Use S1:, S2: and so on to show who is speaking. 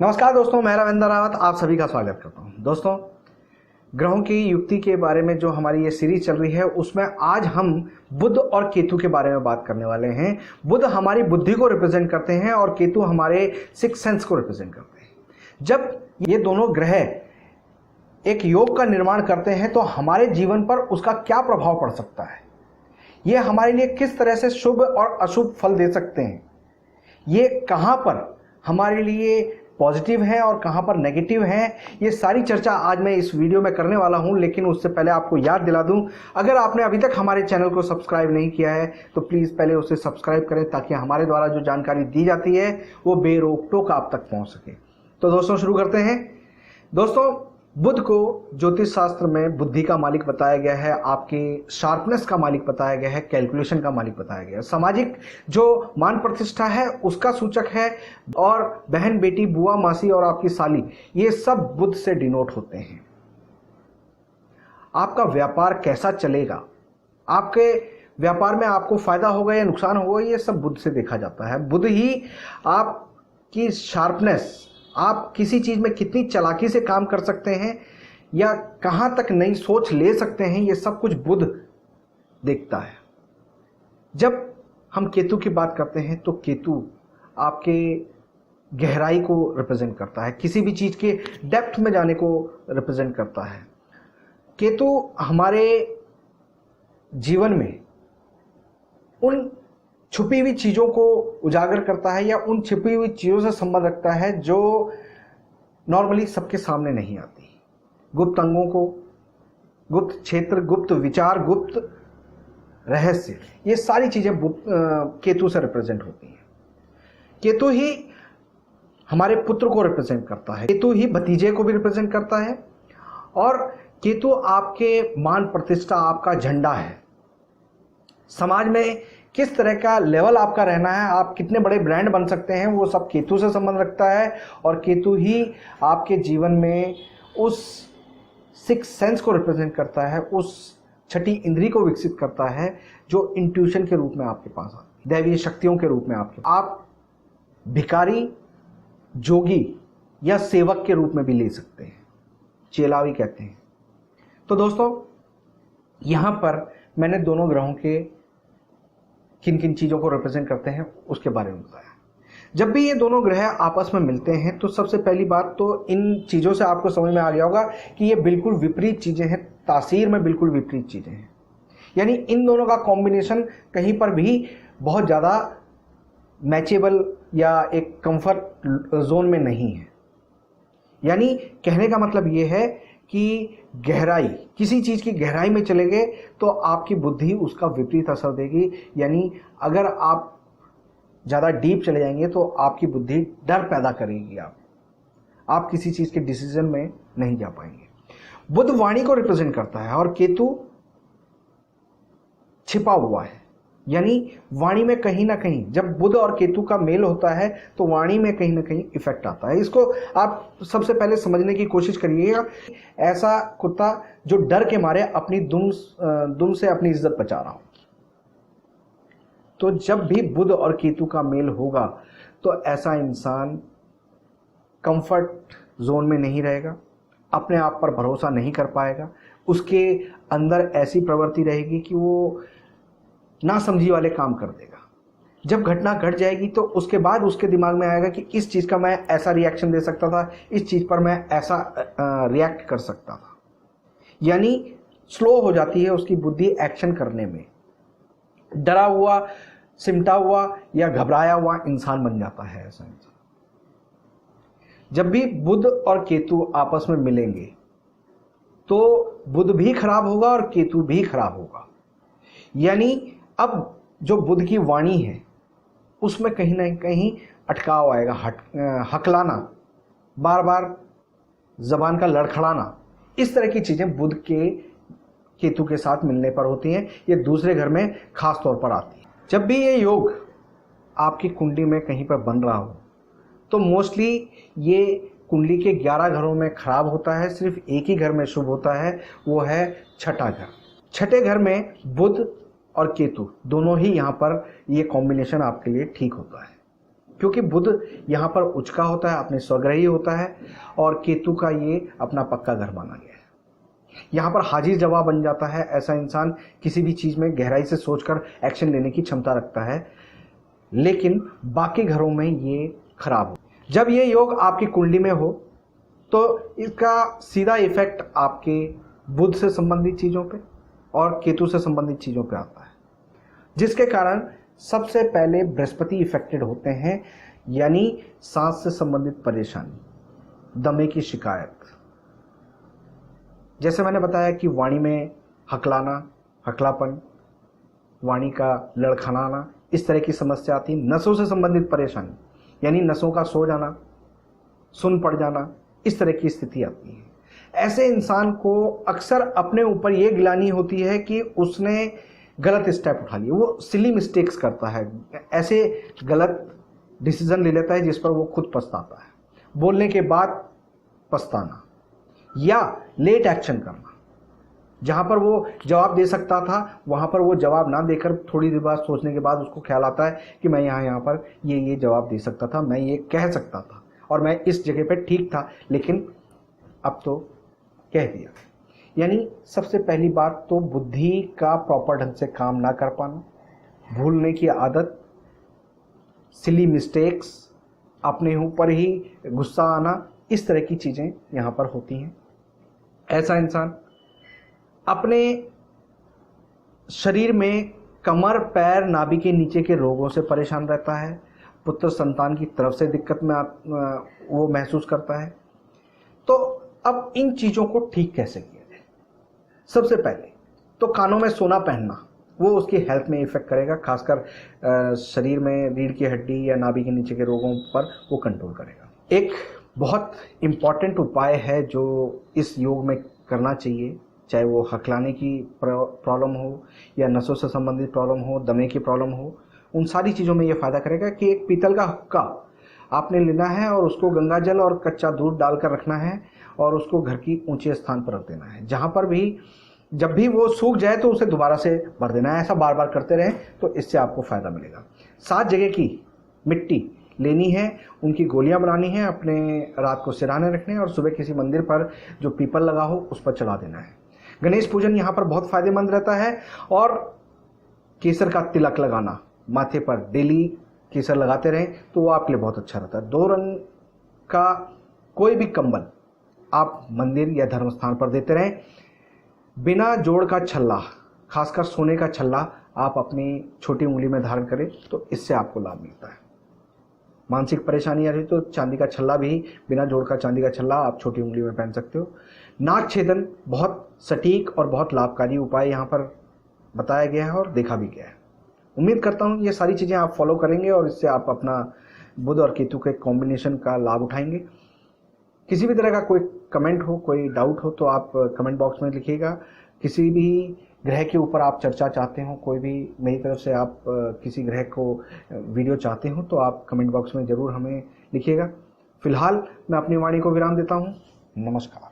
S1: नमस्कार दोस्तों, मैं रविंद्र रावत आप सभी का स्वागत करता हूं। दोस्तों, ग्रहों की युक्ति के बारे में जो हमारी ये सीरीज चल रही है उसमें आज हम बुध और केतु के बारे में बात करने वाले हैं। बुध हमारी बुद्धि को रिप्रेजेंट करते हैं और केतु हमारे सिक्स सेंस को रिप्रेजेंट करते हैं। जब ये दोनों ग्रह एक योग का निर्माण करते हैं तो हमारे जीवन पर उसका क्या प्रभाव पड़ सकता है, ये हमारे लिए किस तरह से शुभ और अशुभ फल दे सकते हैं, ये कहाँ पर हमारे लिए पॉजिटिव है और कहां पर नेगेटिव है, ये सारी चर्चा आज मैं इस वीडियो में करने वाला हूं। लेकिन उससे पहले आपको याद दिला दूं, अगर आपने अभी तक हमारे चैनल को सब्सक्राइब नहीं किया है तो प्लीज़ पहले उसे सब्सक्राइब करें ताकि हमारे द्वारा जो जानकारी दी जाती है वो बेरोक टोक आप तक पहुंच सके। तो दोस्तों शुरू करते हैं। दोस्तों, बुध को ज्योतिष शास्त्र में बुद्धि का मालिक बताया गया है, आपके शार्पनेस का मालिक बताया गया है, कैलकुलेशन का मालिक बताया गया है, सामाजिक जो मान प्रतिष्ठा है उसका सूचक है, और बहन बेटी बुआ मासी और आपकी साली ये सब बुध से डिनोट होते हैं। आपका व्यापार कैसा चलेगा, आपके व्यापार में आपको फायदा होगा या नुकसान होगा, ये सब बुध से देखा जाता है। बुध ही आपकी शार्पनेस, आप किसी चीज में कितनी चालाकी से काम कर सकते हैं या कहां तक नई सोच ले सकते हैं, ये सब कुछ बुध देखता है। जब हम केतु की बात करते हैं तो केतु आपके गहराई को रिप्रेजेंट करता है, किसी भी चीज के डेप्थ में जाने को रिप्रेजेंट करता है। केतु हमारे जीवन में उन छुपी हुई चीज़ों को उजागर करता है या उन छुपी हुई चीज़ों से संबंध रखता है जो नॉर्मली सबके सामने नहीं आती। गुप्त अंगों को, गुप्त क्षेत्र, गुप्त विचार, गुप्त रहस्य, ये सारी चीज़ें केतु से रिप्रेजेंट होती हैं। केतु ही हमारे पुत्र को रिप्रेजेंट करता है, केतु ही भतीजे को भी रिप्रेजेंट करता है, और केतु आपके मान प्रतिष्ठा, आपका झंडा है। समाज में किस तरह का लेवल आपका रहना है, आप कितने बड़े ब्रांड बन सकते हैं, वो सब केतु से संबंध रखता है। और केतु ही आपके जीवन में उस सिक्स सेंस को रिप्रेजेंट करता है, उस छठी इंद्री को विकसित करता है जो इंट्यूशन के रूप में आपके पास आती है, दैवीय शक्तियों के रूप में आप भिखारी, जोगी या सेवक के रूप में भी ले सकते हैं, चेला भी कहते हैं। तो दोस्तों, यहाँ पर मैंने दोनों ग्रहों के किन किन चीज़ों को रिप्रेजेंट करते हैं उसके बारे में बताया। जब भी ये दोनों ग्रह आपस में मिलते हैं तो सबसे पहली बात तो इन चीज़ों से आपको समझ में आ गया होगा कि ये बिल्कुल विपरीत चीज़ें हैं, तासीर में बिल्कुल विपरीत चीज़ें हैं। यानी इन दोनों का कॉम्बिनेशन कहीं पर भी बहुत ज़्यादा मैचेबल या एक कंफर्ट जोन में नहीं है। यानी कहने का मतलब ये है कि गहराई, किसी चीज़ की गहराई में चले गए तो आपकी बुद्धि उसका विपरीत असर देगी। यानी अगर आप ज़्यादा डीप चले जाएंगे तो आपकी बुद्धि डर पैदा करेगी, आप किसी चीज़ के डिसीजन में नहीं जा पाएंगे। बुध वाणी को रिप्रेजेंट करता है और केतु छिपा हुआ है। यानी वाणी में कहीं ना कहीं जब बुध और केतु का मेल होता है तो वाणी में कहीं ना कहीं इफेक्ट आता है। इसको आप सबसे पहले समझने की कोशिश करिएगा। ऐसा कुत्ता जो डर के मारे अपनी दुम से अपनी इज्जत बचा रहा हो, तो जब भी बुध और केतु का मेल होगा तो ऐसा इंसान कंफर्ट जोन में नहीं रहेगा, अपने आप पर भरोसा नहीं कर पाएगा, उसके अंदर ऐसी प्रवृत्ति रहेगी कि वो नासमझी वाले काम कर देगा। जब घटना घट जाएगी तो उसके बाद उसके दिमाग में आएगा कि इस चीज़ का मैं ऐसा रिएक्शन दे सकता था, इस चीज़ पर मैं ऐसा रिएक्ट कर सकता था। यानी स्लो हो जाती है उसकी बुद्धि एक्शन करने में, डरा हुआ, सिमटा हुआ या घबराया हुआ इंसान बन जाता है ऐसा इंसान। जब भी बुध और केतु आपस में मिलेंगे तो बुध भी खराब होगा और केतु भी खराब होगा। यानी अब जो बुध की वाणी है उसमें कहीं ना कहीं अटकाव आएगा, हकलाना, बार बार जबान का लड़खड़ाना, इस तरह की चीज़ें बुध के केतु के साथ मिलने पर होती हैं। ये दूसरे घर में खास तौर पर आती है। जब भी ये योग आपकी कुंडली में कहीं पर बन रहा हो तो मोस्टली ये कुंडली के 11 घरों में खराब होता है, सिर्फ एक ही घर में शुभ होता है, वो है छठा घर। छठे घर में बुध और केतु दोनों ही यहाँ पर ये कॉम्बिनेशन आपके लिए ठीक होता है। क्योंकि बुध यहाँ पर उच्च का होता है, अपने स्वग्रही होता है, और केतु का ये अपना पक्का घर माना गया है। यहाँ पर हाजिर जवाब बन जाता है। ऐसा इंसान किसी भी चीज़ में गहराई से सोचकर एक्शन लेने की क्षमता रखता है, लेकिन बाकी घरों में ये खराब हो। जब ये योग आपकी कुंडली में हो तो इसका सीधा इफेक्ट आपके बुध से संबंधित चीज़ों पे और केतु से संबंधित चीज़ों पे आता है, जिसके कारण सबसे पहले बृहस्पति इफेक्टेड होते हैं, यानी सांस से संबंधित परेशानी, दमे की शिकायत। जैसे मैंने बताया कि वाणी में हकलाना, हकलापन, वाणी का लड़खड़ाना, इस तरह की समस्या आती है। नसों से संबंधित परेशानी, यानी नसों का सो जाना, सुन पड़ जाना, इस तरह की स्थिति आती है। ऐसे इंसान को अक्सर अपने ऊपर ये गिलानी होती है कि उसने गलत स्टेप उठा लिए, वो सिली मिस्टेक्स करता है, ऐसे गलत डिसीजन ले लेता है जिस पर वो खुद पछताता है। बोलने के बाद पछताना या लेट एक्शन करना, जहां पर वो जवाब दे सकता था वहां पर वो जवाब ना देकर थोड़ी देर बाद सोचने के बाद उसको ख्याल आता है कि मैं यहाँ पर ये जवाब दे सकता था, मैं ये कह सकता था और मैं इस जगह पे ठीक था, लेकिन अब तो कह दिया। यानी सबसे पहली बात तो बुद्धि का प्रॉपर ढंग से काम ना कर पाना, भूलने की आदत, सिली मिस्टेक्स, अपने ऊपर ही गुस्सा आना, इस तरह की चीज़ें यहाँ पर होती हैं। ऐसा इंसान अपने शरीर में कमर, पैर, नाभि के नीचे के रोगों से परेशान रहता है, पुत्र संतान की तरफ से दिक्कत में वो महसूस करता है। तो अब इन चीज़ों को ठीक कैसे किया जाए? सबसे पहले तो कानों में सोना पहनना, वो उसकी हेल्थ में इफेक्ट करेगा, खासकर शरीर में रीढ़ की हड्डी या नाभि के नीचे के रोगों पर वो कंट्रोल करेगा। एक बहुत इम्पॉर्टेंट उपाय है जो इस योग में करना चाहिए, चाहे वो हकलाने की प्रॉब्लम हो या नसों से संबंधित प्रॉब्लम हो, दमे की प्रॉब्लम हो, उन सारी चीज़ों में ये फ़ायदा करेगा कि एक पीतल का हुक्का आपने लेना है और उसको गंगा जल और कच्चा दूध डालकर रखना है और उसको घर की ऊंचे स्थान पर रख देना है। जहाँ पर भी जब भी वो सूख जाए तो उसे दोबारा से भर देना है। ऐसा बार बार करते रहें तो इससे आपको फ़ायदा मिलेगा। 7 जगह की मिट्टी लेनी है, उनकी गोलियां बनानी है, अपने रात को सिरहाने रखने और सुबह किसी मंदिर पर जो पीपल लगा हो उस पर चढ़ा देना है। गणेश पूजन यहाँ पर बहुत फायदेमंद रहता है और केसर का तिलक लगाना, माथे पर डेली केसर लगाते रहें तो वो आपके लिए बहुत अच्छा रहता है। 2 रंग का कोई भी कंबल आप मंदिर या धर्म स्थान पर देते रहें। बिना जोड़ का छल्ला, खासकर सोने का छल्ला, आप अपनी छोटी उंगली में धारण करें तो इससे आपको लाभ मिलता है। मानसिक परेशानी आ रही तो चांदी का छल्ला भी, बिना जोड़ का चांदी का छल्ला आप छोटी उंगली में पहन सकते हो। नाक छेदन बहुत सटीक और बहुत लाभकारी उपाय यहाँ पर बताया गया है और देखा भी गया है। उम्मीद करता हूँ ये सारी चीज़ें आप फॉलो करेंगे और इससे आप अपना बुध और केतु के कॉम्बिनेशन का लाभ उठाएंगे। किसी भी तरह का कोई कमेंट हो, कोई डाउट हो तो आप कमेंट बॉक्स में लिखिएगा। किसी भी ग्रह के ऊपर आप चर्चा चाहते हो, कोई भी मेरी तरफ से आप किसी ग्रह को वीडियो चाहते हो तो आप कमेंट बॉक्स में ज़रूर हमें लिखिएगा। फिलहाल मैं अपनी वाणी को विराम देता हूँ। नमस्कार।